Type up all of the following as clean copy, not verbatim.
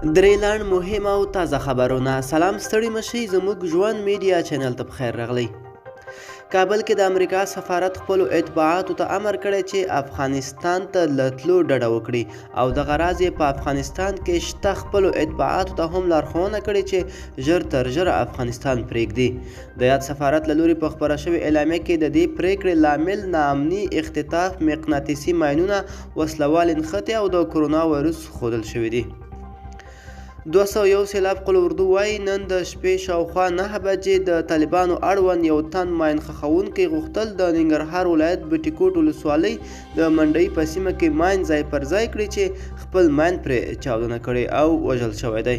درې لاند مهم او تازه خبرونه. سلام ستړي مشئ، زموږ ژوند میډیا چینل ته بخیر راغلی. کابل کې د امریکا سفارت خپلو اتباعاتو ته امر کړی چې افغانستان ته له تلو ډډه وکړي او دغه راز یې په افغانستان کې شته خپلو اتباعاتو ته هم لارښوونه کړې چې ژر تر ژره افغانستان پرېږدي. د یاد سفارت له لوري په خپره شوې اعلامیه کې د دې پرېکړې لامل ناامني، اختطاف، مقناطیسي ماینونه، وسلوال نښتې او د کرونا وایرس ښودل شوي دي. 201 سیلاب قل اردو وایي نن د شپې شاوخوا 9 بجې د طالبانو اړوند یو تن ماین ښخوونکی غوښتل د ننګرهار ولایت بټي کوټ ولسوالۍ د منډۍ په سیمه کې ماین ځای پر ځای کړي چې خپل ماین پرې چاودنه کړې او وژل شوی دی.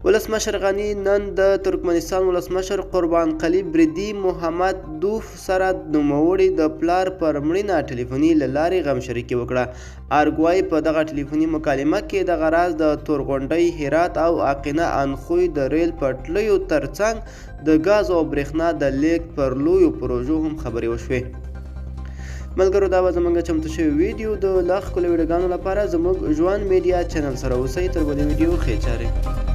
ولسمشر غني نن د ترکمنستان ولسمشر قربان قلی بریدي محمد دوف سره نوموړي د پلار پر مړینه ټلیفوني له لارې غمشریکي وکړه. ارګوای په دغه ټلیفوني مکالمه کې دغه راز د تورغونډۍ، هرات او عقینه انخوی د ریل پټلیو ترڅنګ د ګاز او برېښنا د لیږد پر لویو پروژو هم خبرې وشوې. ملګرو، دا به زموږ چمتو شوی ویډیو. د لا ښکلو ویډیوګانو لپاره زموږ ژوند میډیا چینل سره اوسئ. تر بلې ویډیو ښې چارې.